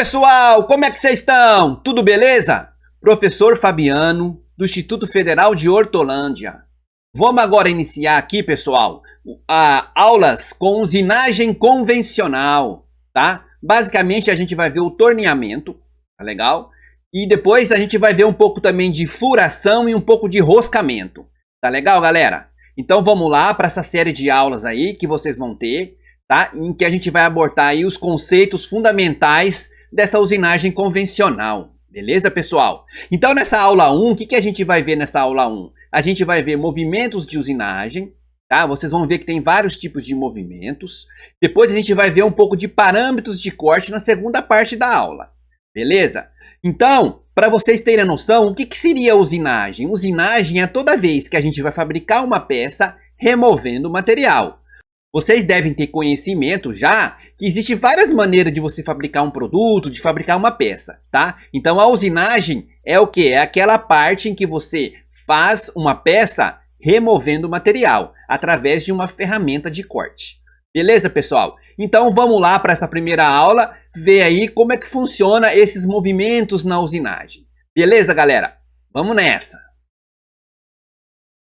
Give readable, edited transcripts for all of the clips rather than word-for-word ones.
pessoal, como é que vocês estão? Tudo beleza? Professor Fabiano, do Instituto Federal de Hortolândia. Vamos agora iniciar aqui, pessoal, aulas com usinagem convencional, tá? Basicamente a gente vai ver o torneamento, tá legal? E depois a gente vai ver um pouco também de furação e um pouco de roscamento. Tá legal, galera? Então vamos lá para essa série de aulas aí que vocês vão ter, tá? Em que a gente vai abordar aí os conceitos fundamentais dessa usinagem convencional. Beleza, pessoal? Então nessa aula 1, o que a gente vai ver nessa aula 1? A gente vai ver movimentos de usinagem, tá? Vocês vão ver que tem vários tipos de movimentos. Depois a gente vai ver um pouco de parâmetros de corte na segunda parte da aula. Beleza? Então, para vocês terem noção, o que seria usinagem? Usinagem é toda vez que a gente vai fabricar uma peça removendo o material. Vocês devem ter conhecimento já que existem várias maneiras de você fabricar um produto, de fabricar uma peça, tá? Então a usinagem é o que? É aquela parte em que você faz uma peça removendo o material através de uma ferramenta de corte. Beleza, pessoal? Então vamos lá para essa primeira aula, ver aí como é que funciona esses movimentos na usinagem. Beleza, galera? Vamos nessa!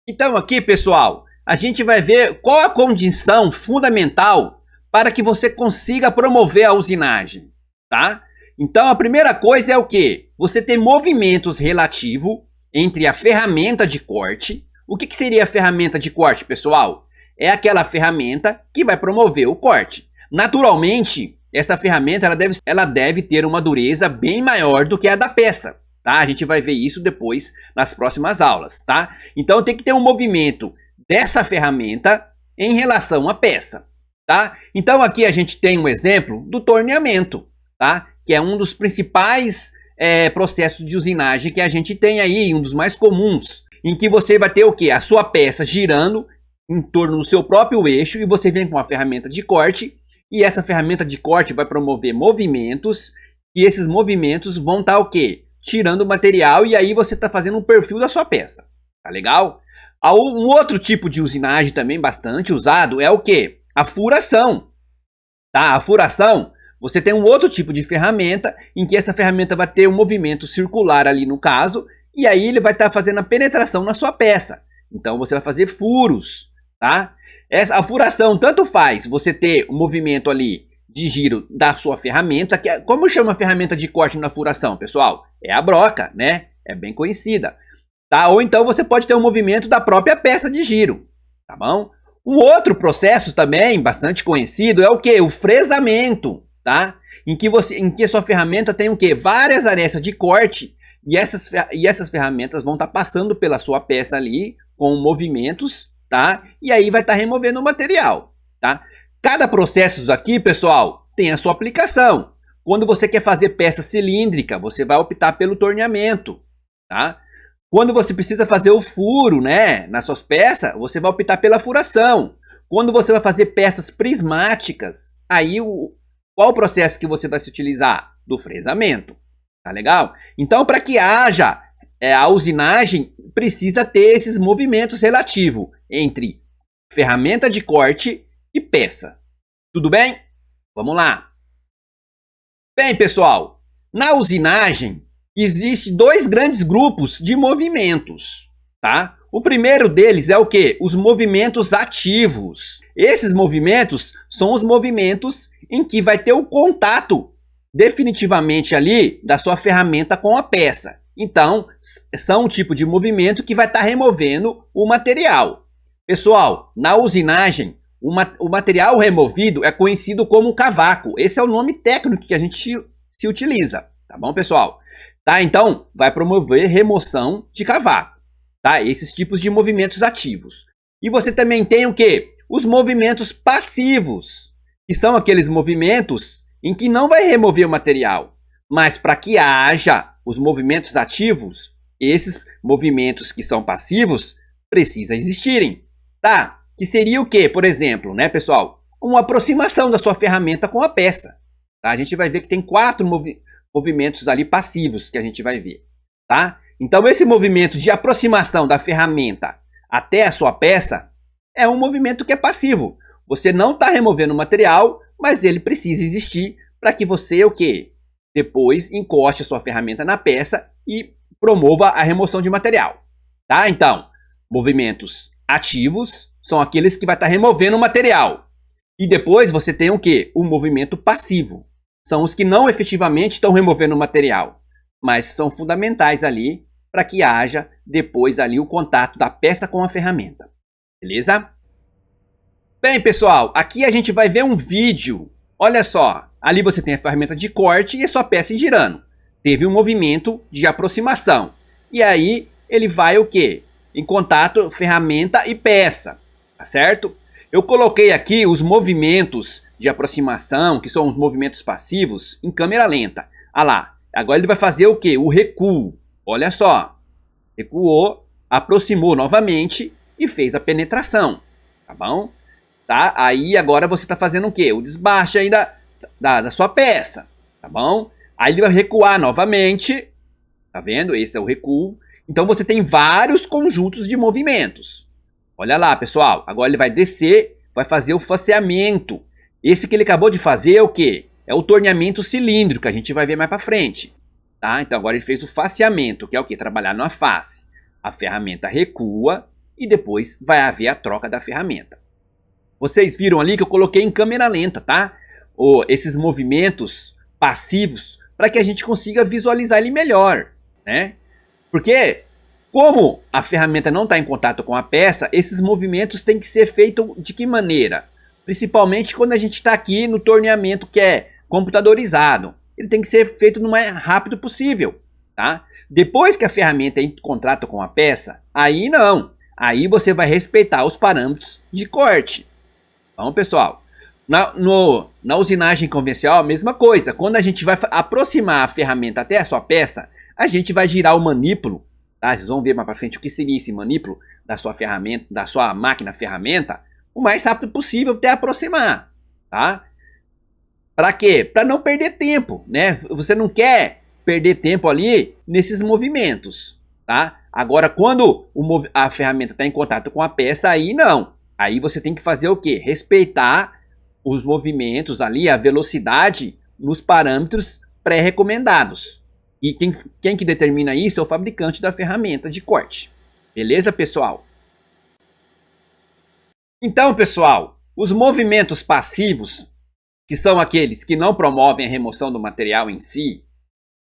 Então aqui, pessoal, a gente vai ver qual a condição fundamental para que você consiga promover a usinagem, tá? Então a primeira coisa é o quê? Você ter movimentos relativos entre a ferramenta de corte. O que seria a ferramenta de corte, pessoal? É aquela ferramenta que vai promover o corte. Naturalmente, essa ferramenta ela deve ter uma dureza bem maior do que a da peça, tá? A gente vai ver isso depois nas próximas aulas, tá? Então tem que ter um movimento dessa ferramenta em relação à peça, tá? Então aqui a gente tem um exemplo do torneamento, tá? Que é um dos principais processos de usinagem que a gente tem aí, um dos mais comuns, em que você vai ter o quê? A sua peça girando em torno do seu próprio eixo e você vem com a ferramenta de corte e essa ferramenta de corte vai promover movimentos e esses movimentos vão estar o quê? Tirando o material e aí você está fazendo um perfil da sua peça, tá legal? Um outro tipo de usinagem também bastante usado é o que? A furação. Tá? A furação, você tem um outro tipo de ferramenta em que essa ferramenta vai ter um movimento circular ali no caso e aí ele vai estar fazendo a penetração na sua peça. Então você vai fazer furos, tá? A furação tanto faz você ter um movimento ali de giro da sua ferramenta, que como chama a ferramenta de corte na furação, pessoal? É a broca, né? É bem conhecida. Tá? Ou então você pode ter um movimento da própria peça de giro, tá bom? Um outro processo também bastante conhecido é o que? O fresamento, tá? Em que a sua ferramenta tem o que? Várias arestas de corte e essas ferramentas vão estar passando pela sua peça ali com movimentos, tá? E aí vai estar removendo o material, tá? Cada processo aqui, pessoal, tem a sua aplicação. Quando você quer fazer peça cilíndrica, você vai optar pelo torneamento, tá? Quando você precisa fazer o furo, né, nas suas peças, você vai optar pela furação. Quando você vai fazer peças prismáticas, aí qual o processo que você vai se utilizar? Do fresamento. Tá legal? Então, para que haja a usinagem, precisa ter esses movimentos relativos entre ferramenta de corte e peça. Tudo bem? Vamos lá. Bem, pessoal, na usinagem, existem dois grandes grupos de movimentos, tá? O primeiro deles é o quê? Os movimentos ativos. Esses movimentos são os movimentos em que vai ter o contato definitivamente ali da sua ferramenta com a peça. Então, são um tipo de movimento que vai estar removendo o material. Pessoal, na usinagem, o material removido é conhecido como cavaco. Esse é o nome técnico que a gente se utiliza, tá bom, pessoal? Tá? Então, vai promover remoção de cavaco, tá? Esses tipos de movimentos ativos. E você também tem o quê? Os movimentos passivos, que são aqueles movimentos em que não vai remover o material. Mas para que haja os movimentos ativos, esses movimentos que são passivos precisam existirem, tá? Que seria o quê? Por exemplo, né, pessoal? Uma aproximação da sua ferramenta com a peça. Tá? A gente vai ver que tem 4 movimentos ali passivos que a gente vai ver, tá? Então esse movimento de aproximação da ferramenta até a sua peça é um movimento que é passivo. Você não está removendo o material, mas ele precisa existir para que você o quê? depois encoste a sua ferramenta na peça e promova a remoção de material. Tá? Então, movimentos ativos são aqueles que vai estar removendo o material. E depois você tem o quê? O movimento passivo. São os que não efetivamente estão removendo o material, mas são fundamentais ali para que haja depois ali o contato da peça com a ferramenta. Beleza? Bem, pessoal, aqui a gente vai ver um vídeo. Olha só, ali você tem a ferramenta de corte e a sua peça girando. Teve um movimento de aproximação. E aí ele vai o quê? Em contato ferramenta e peça, tá certo? Eu coloquei aqui os movimentos de aproximação, que são os movimentos passivos, em câmera lenta. Ah lá, agora ele vai fazer o quê? O recuo. Olha só, recuou, aproximou novamente e fez a penetração, tá bom? Tá? Aí agora você está fazendo o quê? O desbaste aí da sua peça, tá bom? Aí ele vai recuar novamente, tá vendo? Esse é o recuo. Então você tem vários conjuntos de movimentos. Olha lá, pessoal. Agora ele vai descer, vai fazer o faceamento. Esse que ele acabou de fazer é o quê? É o torneamento cilíndrico, que a gente vai ver mais para frente. Tá? Então agora ele fez o faceamento, que é o quê? Trabalhar na face. A ferramenta recua e depois vai haver a troca da ferramenta. Vocês viram ali que eu coloquei em câmera lenta, tá? Esses movimentos passivos, para que a gente consiga visualizar ele melhor, né? Porque, como a ferramenta não está em contato com a peça, esses movimentos têm que ser feitos de que maneira? Principalmente quando a gente está aqui no torneamento que é computadorizado. Ele tem que ser feito no mais rápido possível, tá? Depois que a ferramenta é em contato com a peça, aí não. Aí você vai respeitar os parâmetros de corte. Então, pessoal, na usinagem convencional, a mesma coisa. Quando a gente vai aproximar a ferramenta até a sua peça, a gente vai girar o manípulo, tá? Vocês vão ver mais para frente o que seria esse manípulo da sua ferramenta, da sua máquina ferramenta, o mais rápido possível até aproximar, tá? Para quê? Para não perder tempo, né? Você não quer perder tempo ali nesses movimentos, tá? Agora, quando a ferramenta está em contato com a peça, aí não. Aí você tem que fazer o quê? Respeitar os movimentos ali, a velocidade nos parâmetros pré-recomendados. E quem que determina isso é o fabricante da ferramenta de corte. Beleza, pessoal? Então, pessoal, os movimentos passivos, que são aqueles que não promovem a remoção do material em si,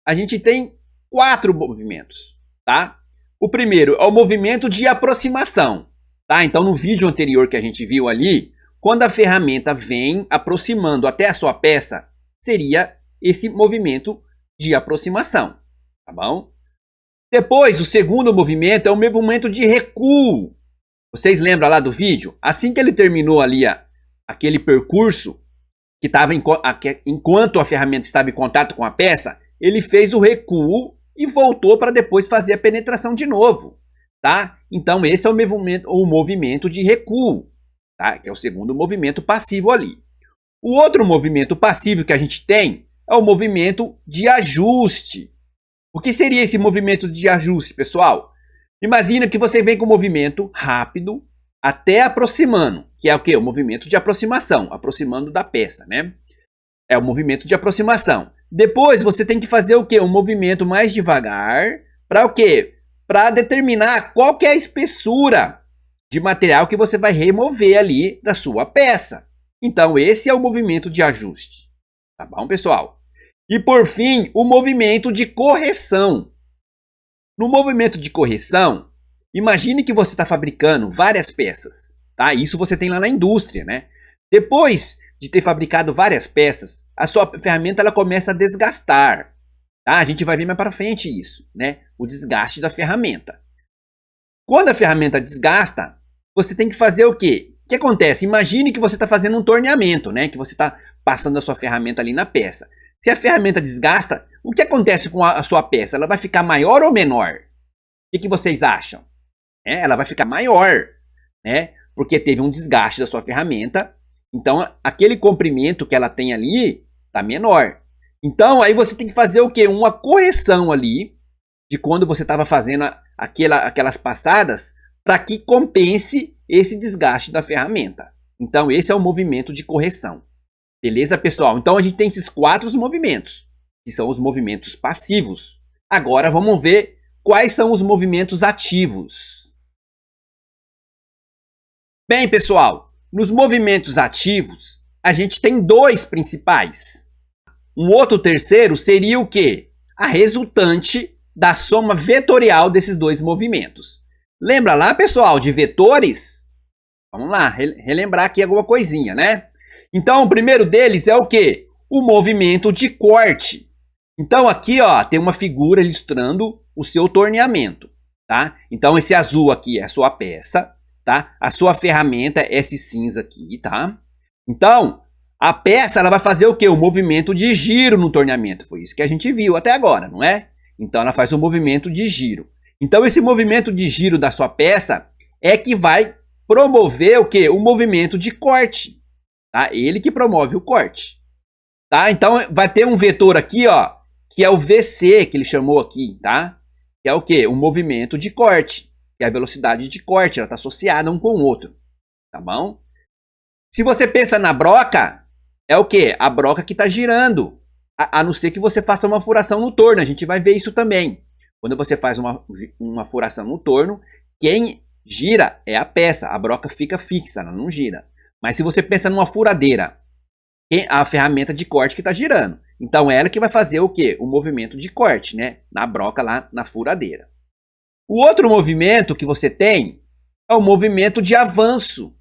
a gente tem 4 movimentos, tá? O primeiro é o movimento de aproximação, tá? Então, no vídeo anterior que a gente viu ali, quando a ferramenta vem aproximando até a sua peça, seria esse movimento de aproximação, tá bom? Depois, o segundo movimento é o movimento de recuo. Vocês lembram lá do vídeo? Assim que ele terminou ali aquele percurso que estava enquanto a ferramenta estava em contato com a peça, ele fez o recuo e voltou para depois fazer a penetração de novo, tá? Então esse é o movimento de recuo, tá? Que é o segundo movimento passivo ali. O outro movimento passivo que a gente tem é o movimento de ajuste. O que seria esse movimento de ajuste, pessoal? Imagina que você vem com um movimento rápido até aproximando, que é o quê? O movimento de aproximação, aproximando da peça, né? É o movimento de aproximação. Depois você tem que fazer o quê? Um movimento mais devagar, para o quê? Para determinar qual que é a espessura de material que você vai remover ali da sua peça. Então esse é o movimento de ajuste. Tá bom, pessoal? E por fim, o movimento de correção. No movimento de correção, imagine que você está fabricando várias peças, tá? Isso você tem lá na indústria, né? Depois de ter fabricado várias peças, a sua ferramenta ela começa a desgastar, tá? A gente vai ver mais para frente isso, né? O desgaste da ferramenta. Quando a ferramenta desgasta, você tem que fazer o quê? O que acontece? Imagine que você está fazendo um torneamento, né? Que você está passando a sua ferramenta ali na peça. Se a ferramenta desgasta, o que acontece com a sua peça? Ela vai ficar maior ou menor? O que vocês acham? Ela vai ficar maior, né? Porque teve um desgaste da sua ferramenta. Então, aquele comprimento que ela tem ali está menor. Então, aí você tem que fazer o quê? Uma correção ali de quando você estava fazendo aquelas passadas para que compense esse desgaste da ferramenta. Então, esse é o movimento de correção. Beleza, pessoal? Então, a gente tem esses 4 movimentos. que são os movimentos passivos. Agora vamos ver quais são os movimentos ativos. Bem, pessoal, nos movimentos ativos, a gente tem dois principais. Um outro terceiro seria o quê? A resultante da soma vetorial desses dois movimentos. Lembra lá, pessoal, de vetores? Vamos lá, relembrar aqui alguma coisinha, né? Então, o primeiro deles é o quê? O movimento de corte. Então, aqui, ó, tem uma figura ilustrando o seu torneamento, tá? Então, esse azul aqui é a sua peça, tá? A sua ferramenta é esse cinza aqui, tá? Então, a peça, ela vai fazer o quê? O movimento de giro no torneamento. Foi isso que a gente viu até agora, não é? Então, ela faz o movimento de giro. Então, esse movimento de giro da sua peça é que vai promover o quê? O movimento de corte, tá? Ele que promove o corte, tá? Então, vai ter um vetor aqui, ó, que é o VC, que ele chamou aqui, tá? Que é o quê? O movimento de corte, que é a velocidade de corte, ela está associada um com o outro, tá bom? Se você pensa na broca, é o quê? A broca que está girando, a não ser que você faça uma furação no torno, a gente vai ver isso também. Quando você faz uma furação no torno, quem gira é a peça, a broca fica fixa, ela não gira. Mas se você pensa numa furadeira, a ferramenta de corte que está girando. Então, ela que vai fazer o quê? O movimento de corte, né? Na broca lá, na furadeira. O outro movimento que você tem é o movimento de avanço,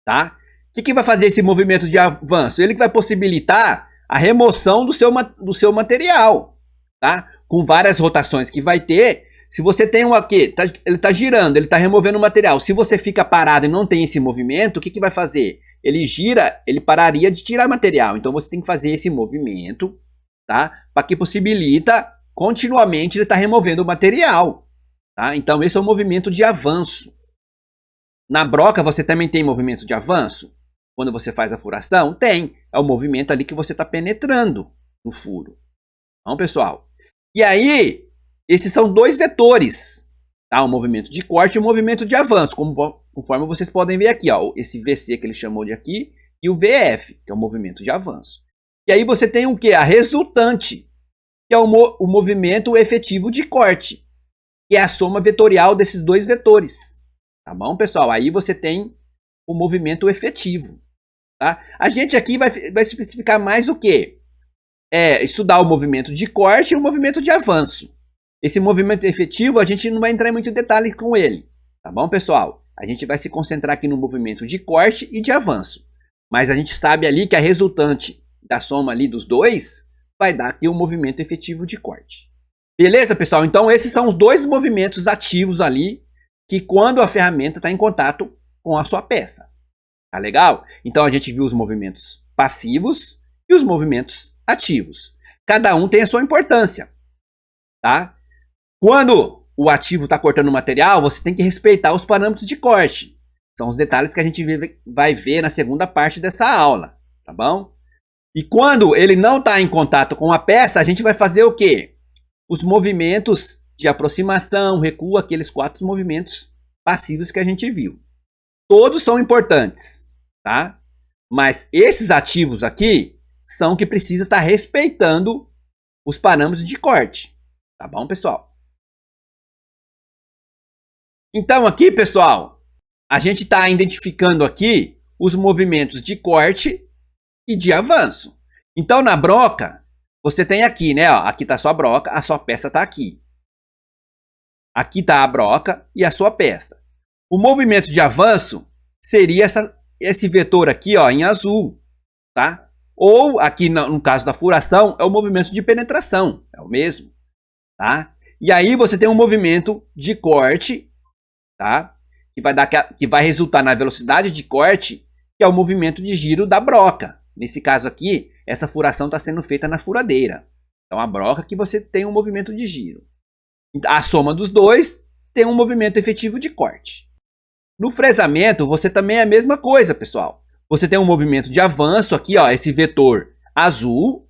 tá? O que vai fazer esse movimento de avanço? Ele que vai possibilitar a remoção do seu material, tá? Com várias rotações que vai ter. Se você tem um aqui, ele está girando, ele está removendo o material. Se você fica parado e não tem esse movimento, o que vai fazer? Ele gira, ele pararia de tirar material. Então você tem que fazer esse movimento, tá? Para que possibilita continuamente ele estar removendo o material, tá? Então esse é o movimento de avanço. Na broca você também tem movimento de avanço? Quando você faz a furação? Tem. É o movimento ali que você está penetrando no furo. Então, pessoal. E aí, esses são dois vetores, tá? O movimento de corte e o movimento de avanço, conforme vocês podem ver aqui, ó, esse VC que ele chamou de aqui e o VF, que é o movimento de avanço. E aí você tem o que? A resultante, que é o movimento efetivo de corte, que é a soma vetorial desses dois vetores, tá bom, pessoal? Aí você tem o movimento efetivo, tá? A gente aqui vai especificar mais o que? Estudar o movimento de corte e o movimento de avanço. Esse movimento efetivo, a gente não vai entrar em muito detalhe com ele, tá bom, pessoal? A gente vai se concentrar aqui no movimento de corte e de avanço. Mas a gente sabe ali que a resultante da soma ali dos dois vai dar aqui o movimento efetivo de corte. Beleza, pessoal? Então, esses são os dois movimentos ativos ali, que quando a ferramenta está em contato com a sua peça. Tá legal? Então, a gente viu os movimentos passivos e os movimentos ativos. Cada um tem a sua importância, tá? Quando o ativo está cortando o material, você tem que respeitar os parâmetros de corte. São os detalhes que a gente vai ver na segunda parte dessa aula, tá bom? E quando ele não está em contato com a peça, a gente vai fazer o quê? Os movimentos de aproximação, recuo, aqueles 4 movimentos passivos que a gente viu. Todos são importantes, tá? Mas esses ativos aqui são que precisa estar respeitando os parâmetros de corte, tá bom, pessoal? Então aqui, pessoal, a gente está identificando aqui os movimentos de corte e de avanço. Então na broca, você tem aqui, né? Ó, aqui está a sua broca, a sua peça está aqui. Aqui está a broca e a sua peça. O movimento de avanço seria esse vetor aqui, ó, em azul, tá? Ou aqui no caso da furação é o movimento de penetração, é o mesmo, tá? E aí você tem um movimento de corte, tá? Que vai resultar na velocidade de corte, que é o movimento de giro da broca. Nesse caso aqui, essa furação está sendo feita na furadeira. Então a broca que você tem um movimento de giro. A soma dos dois tem um movimento efetivo de corte. No fresamento, você também é a mesma coisa, pessoal. Você tem um movimento de avanço aqui, ó, esse vetor azul,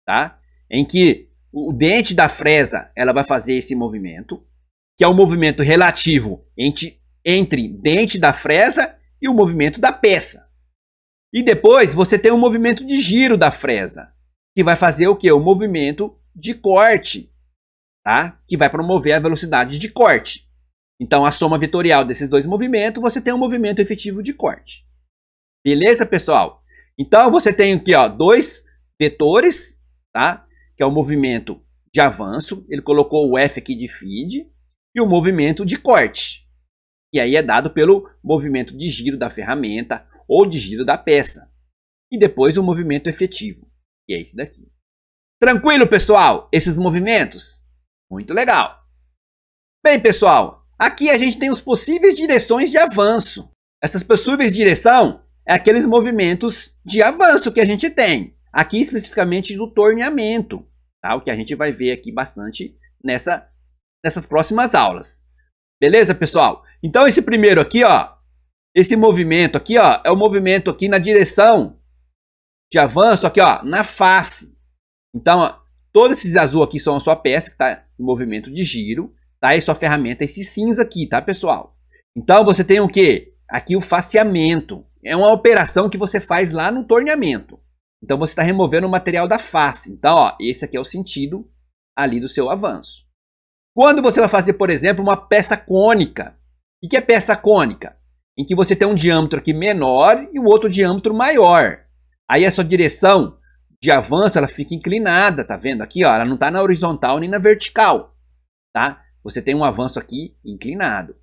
tá? Em que o dente da fresa, ela vai fazer esse movimento, que é o movimento relativo entre dente da fresa e o movimento da peça. E depois você tem o movimento de giro da fresa, que vai fazer o quê? O movimento de corte, tá? Que vai promover a velocidade de corte. Então, a soma vetorial desses dois movimentos, você tem um movimento efetivo de corte. Beleza, pessoal? Então, você tem aqui, ó, dois vetores, tá? Que é o movimento de avanço, ele colocou o F aqui de feed, e o movimento de corte, que aí é dado pelo movimento de giro da ferramenta ou de giro da peça. E depois o movimento efetivo, que é esse daqui. Tranquilo, pessoal? Esses movimentos? Muito legal. Bem, pessoal, aqui a gente tem os possíveis direções de avanço. Essas possíveis direções é aqueles movimentos de avanço que a gente tem. Aqui especificamente do torneamento, tá? O que a gente vai ver aqui bastante nessas próximas aulas. Beleza, pessoal? Então esse primeiro aqui, ó, esse movimento aqui, ó, é o movimento aqui na direção de avanço aqui, ó, na face. Então, ó, todos esses azul aqui são a sua peça que está em movimento de giro, tá? E sua ferramenta é esse cinza aqui, tá, pessoal? Então você tem o quê? Aqui o faceamento. É uma operação que você faz lá no torneamento. Então você está removendo o material da face. Então, ó, esse aqui é o sentido ali do seu avanço. Quando você vai fazer, por exemplo, uma peça cônica. O que é peça cônica? Em que você tem um diâmetro aqui menor e o outro diâmetro maior. Aí a sua direção de avanço ela fica inclinada, tá vendo aqui? Ó, ela não está na horizontal nem na vertical, tá? Você tem um avanço aqui inclinado.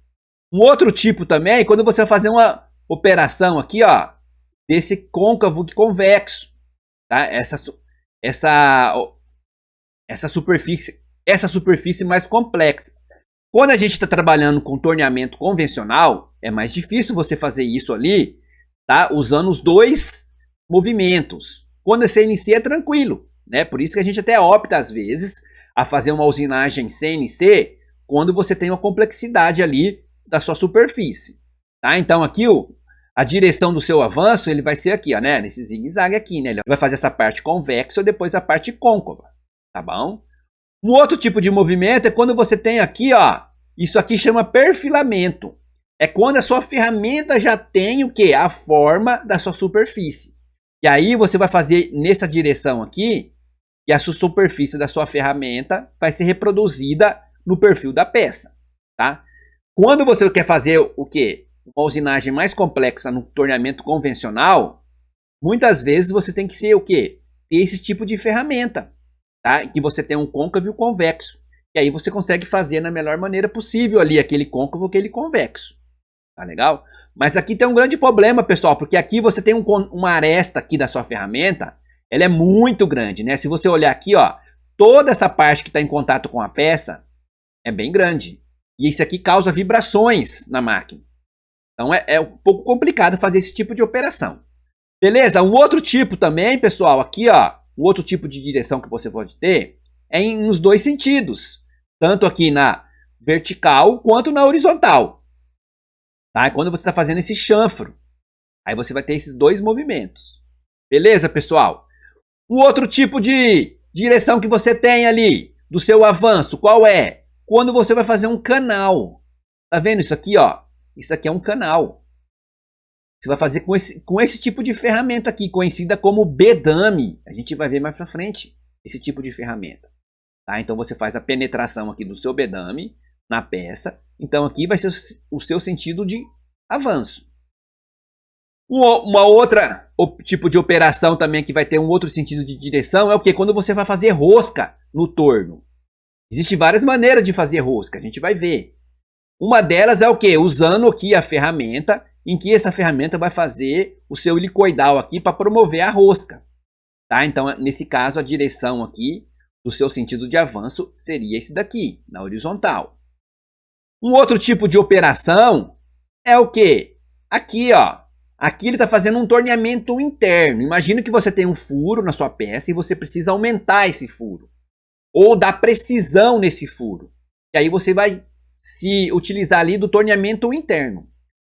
Um outro tipo também é quando você vai fazer uma operação aqui, ó, desse côncavo e convexo, tá? Essa superfície mais complexa. Quando a gente está trabalhando com torneamento convencional, é mais difícil você fazer isso ali, tá? Usando os dois movimentos. Quando é CNC é tranquilo, né? Por isso que a gente até opta às vezes a fazer uma usinagem CNC quando você tem uma complexidade ali da sua superfície, tá? Então aqui a direção do seu avanço ele vai ser aqui, ó, né? Nesse zigue-zague aqui, né? Ele vai fazer essa parte convexa e depois a parte côncava, tá bom? Um outro tipo de movimento é quando você tem aqui, ó, isso aqui chama perfilamento. É quando a sua ferramenta já tem o quê? A forma da sua superfície. E aí você vai fazer nessa direção aqui, e a sua superfície da sua ferramenta vai ser reproduzida no perfil da peça, tá? Quando você quer fazer o quê? Uma usinagem mais complexa no torneamento convencional, muitas vezes você tem que ser o quê? Ter esse tipo de ferramenta, tá? Que você tem um côncavo e um convexo. E aí você consegue fazer na melhor maneira possível ali aquele côncavo, aquele convexo. Tá legal? Mas aqui tem um grande problema, pessoal, porque aqui você tem uma aresta aqui da sua ferramenta, ela é muito grande, né? Se você olhar aqui, ó, toda essa parte que está em contato com a peça é bem grande. E isso aqui causa vibrações na máquina. Então é um pouco complicado fazer esse tipo de operação. Beleza? Um outro tipo também, pessoal, aqui, ó, um outro tipo de direção que você pode ter é nos dois sentidos. Tanto aqui na vertical quanto na horizontal. Tá? Quando você está fazendo esse chanfro, aí você vai ter esses dois movimentos. Beleza, pessoal? Um outro tipo de direção que você tem ali, do seu avanço, qual é? Quando você vai fazer um canal. Tá vendo isso aqui, ó? Isso aqui é um canal. Você vai fazer com esse tipo de ferramenta aqui, conhecida como bedame. A gente vai ver mais pra frente esse tipo de ferramenta. Tá? Então você faz a penetração aqui do seu bedame na peça. Então aqui vai ser o seu sentido de avanço. Uma outra tipo de operação também que vai ter um outro sentido de direção é o que? Quando você vai fazer rosca no torno. Existem várias maneiras de fazer rosca, a gente vai ver. Uma delas é o que? Usando aqui a ferramenta, em que essa ferramenta vai fazer o seu helicoidal aqui para promover a rosca. Tá? Então, nesse caso, a direção aqui do seu sentido de avanço seria esse daqui, na horizontal. Um outro tipo de operação é o que? Aqui, ó. Aqui ele está fazendo um torneamento interno. Imagina que você tem um furo na sua peça e você precisa aumentar esse furo. Ou dar precisão nesse furo. E aí você vai se utilizar ali do torneamento interno.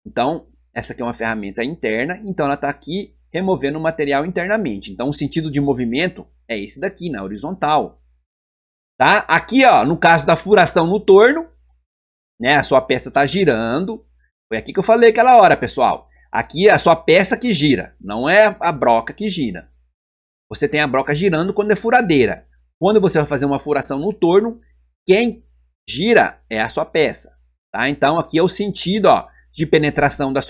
Então, essa aqui é uma ferramenta interna. Então, ela está aqui removendo o material internamente. Então, o sentido de movimento é esse daqui, na horizontal. Tá? Aqui, ó, no caso da furação no torno, né, a sua peça está girando. Foi aqui que eu falei aquela hora, pessoal. Aqui é a sua peça que gira, não é a broca que gira. você tem a broca girando quando é furadeira. Quando você vai fazer uma furação no torno, quem gira é a sua peça. Tá? Então aqui é o sentido, ó, de penetração da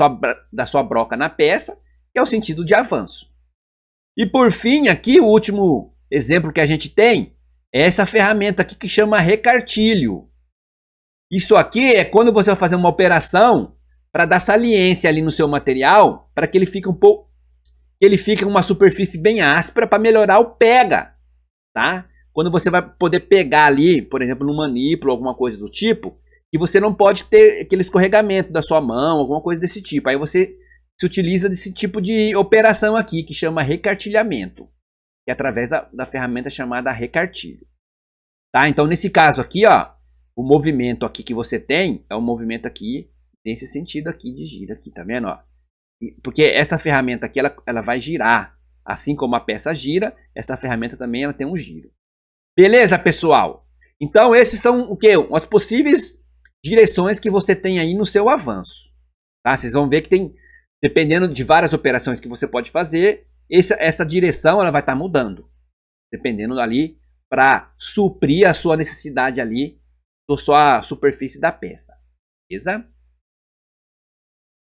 sua broca na peça, que é o sentido de avanço. E por fim, aqui o último exemplo que a gente tem é essa ferramenta aqui que chama recartilho. Isso aqui é quando você vai fazer uma operação para dar saliência ali no seu material, para que ele fique uma superfície bem áspera para melhorar o pega, tá? Quando você vai poder pegar ali, por exemplo, no manípulo, alguma coisa do tipo, e você não pode ter aquele escorregamento da sua mão, alguma coisa desse tipo. Aí você se utiliza desse tipo de operação aqui, que chama recartilhamento, que é através da ferramenta chamada recartilho. Tá? Então, nesse caso aqui, ó, o movimento aqui que você tem é um movimento aqui, nesse sentido aqui de giro, aqui, tá vendo? Ó? Porque essa ferramenta aqui, ela vai girar. Assim como a peça gira, essa ferramenta também ela tem um giro. Beleza, pessoal? Então, esses são o quê? As possíveis direções que você tem aí no seu avanço. Tá? Vocês vão ver que tem, dependendo de várias operações que você pode fazer, essa direção ela vai estar mudando. Dependendo ali para suprir a sua necessidade ali da sua superfície da peça. Beleza?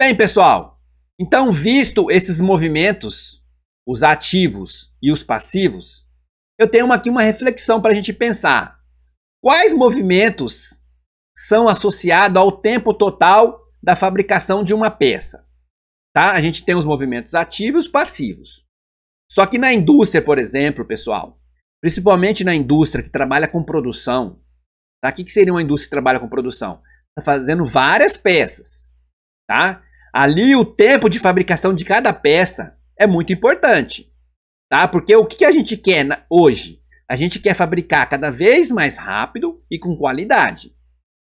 Bem, pessoal, então visto esses movimentos, os ativos e os passivos, eu tenho aqui uma reflexão para a gente pensar. Quais movimentos são associados ao tempo total da fabricação de uma peça? Tá? A gente tem os movimentos ativos e os passivos. Só que na indústria, por exemplo, pessoal, principalmente na indústria que trabalha com produção, tá? O que seria uma indústria que trabalha com produção? Está fazendo várias peças. Tá? Ali o tempo de fabricação de cada peça é muito importante. Tá? Porque o que a gente quer hoje? A gente quer fabricar cada vez mais rápido e com qualidade.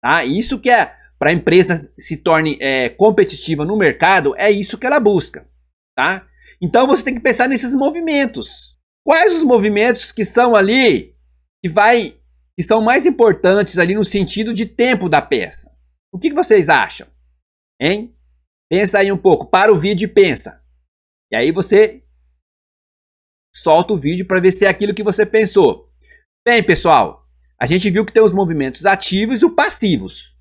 Tá? Isso que é para a empresa se torne competitiva no mercado, é isso que ela busca. Tá? Então você tem que pensar nesses movimentos. Quais os movimentos que são ali, que são mais importantes ali no sentido de tempo da peça? O que vocês acham? Hein? Pensa aí um pouco, para o vídeo e pensa. E aí você solta o vídeo para ver se é aquilo que você pensou. Bem, pessoal, a gente viu que tem os movimentos ativos e os passivos.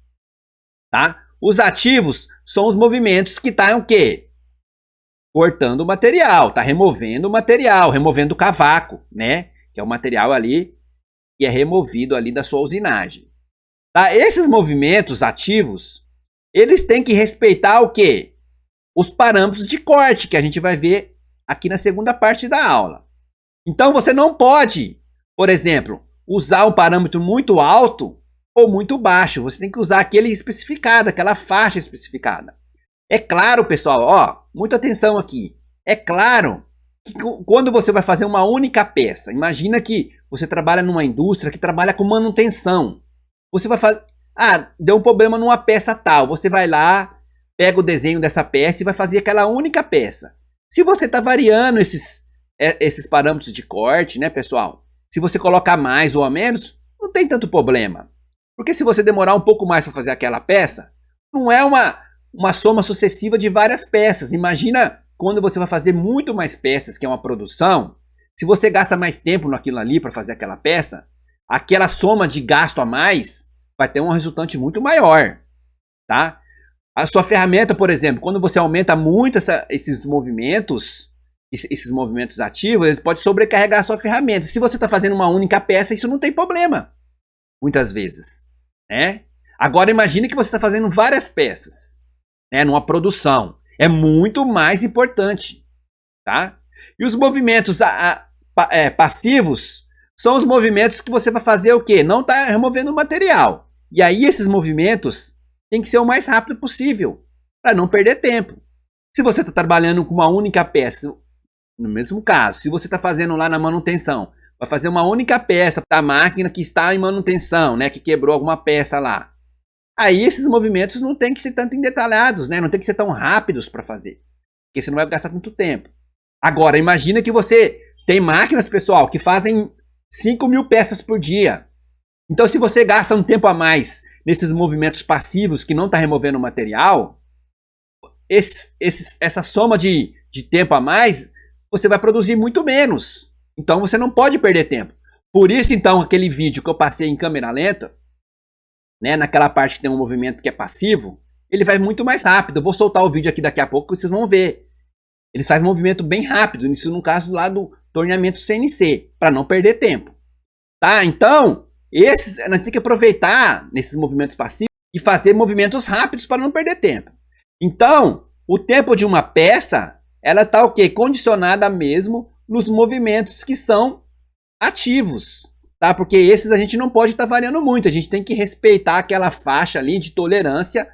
Tá? Os ativos são os movimentos que estão o quê? Cortando o material, tá removendo o material, removendo o cavaco, né? Que é o material ali que é removido ali da sua usinagem. Tá? Esses movimentos ativos, eles têm que respeitar o quê? Os parâmetros de corte que a gente vai ver aqui na segunda parte da aula. Então você não pode, por exemplo, usar um parâmetro muito alto ou muito baixo. Você tem que usar aquele especificado, aquela faixa especificada. É claro, pessoal, ó, muita atenção aqui. É claro que quando você vai fazer uma única peça, imagina que você trabalha numa indústria que trabalha com manutenção. Você vai fazer, deu um problema numa peça tal. Você vai lá, pega o desenho dessa peça e vai fazer aquela única peça. Se você está variando esses parâmetros de corte, né, pessoal? Se você colocar mais ou a menos, não tem tanto problema. Porque se você demorar um pouco mais para fazer aquela peça, não é uma soma sucessiva de várias peças. Imagina quando você vai fazer muito mais peças, que é uma produção. Se você gasta mais tempo naquilo ali para fazer aquela peça, aquela soma de gasto a mais vai ter um resultante muito maior. Tá? A sua ferramenta, por exemplo, quando você aumenta muito esses movimentos ativos, ele pode sobrecarregar a sua ferramenta. Se você está fazendo uma única peça, isso não tem problema. Muitas vezes. Né? Agora imagine que você está fazendo várias peças, né, numa produção. É muito mais importante. Tá? E os movimentos passivos são os movimentos que você vai fazer o quê? Não está removendo o material. E aí esses movimentos tem que ser o mais rápido possível, para não perder tempo. Se você está trabalhando com uma única peça, no mesmo caso, se você está fazendo lá na manutenção, vai fazer uma única peça da máquina que está em manutenção, né, que quebrou alguma peça lá. Aí esses movimentos não tem que ser tanto detalhados, né, não tem que ser tão rápidos para fazer, porque você não vai gastar tanto tempo. Agora, imagina que você tem máquinas, pessoal, que fazem 5.000 peças por dia. Então, se você gasta um tempo a mais nesses movimentos passivos que não está removendo o material, essa soma de tempo a mais, você vai produzir muito menos. Então você não pode perder tempo. Por isso, então, aquele vídeo que eu passei em câmera lenta, né, naquela parte que tem um movimento que é passivo, ele vai muito mais rápido. Eu vou soltar o vídeo aqui daqui a pouco, vocês vão ver. Ele faz um movimento bem rápido, isso no caso lá do torneamento CNC, para não perder tempo. Tá? Então, nós temos que aproveitar nesses movimentos passivos e fazer movimentos rápidos para não perder tempo. Então, o tempo de uma peça, ela está o quê? Condicionada mesmo nos movimentos que são ativos, tá? Porque esses a gente não pode estar variando muito, a gente tem que respeitar aquela faixa ali de tolerância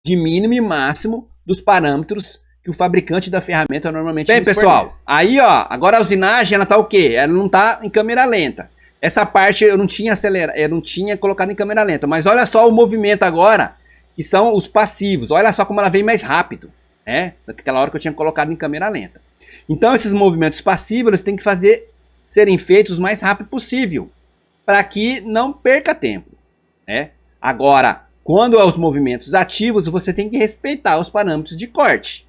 de mínimo e máximo dos parâmetros que o fabricante da ferramenta normalmente nos fornece. Bem, pessoal, aí ó, agora a usinagem ela tá o quê? Ela não tá em câmera lenta. Essa parte eu não tinha colocado em câmera lenta, mas olha só o movimento agora, que são os passivos. Olha só como ela vem mais rápido, né? Daquela hora que eu tinha colocado em câmera lenta. Então esses movimentos passivos eles têm que serem feitos o mais rápido possível, para que não perca tempo, né? Agora, quando é os movimentos ativos, você tem que respeitar os parâmetros de corte.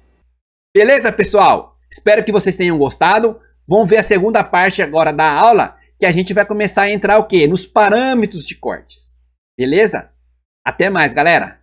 Beleza, pessoal? Espero que vocês tenham gostado. Vamos ver a segunda parte agora da aula, que a gente vai começar a entrar o quê? Nos parâmetros de cortes. Beleza? Até mais, galera!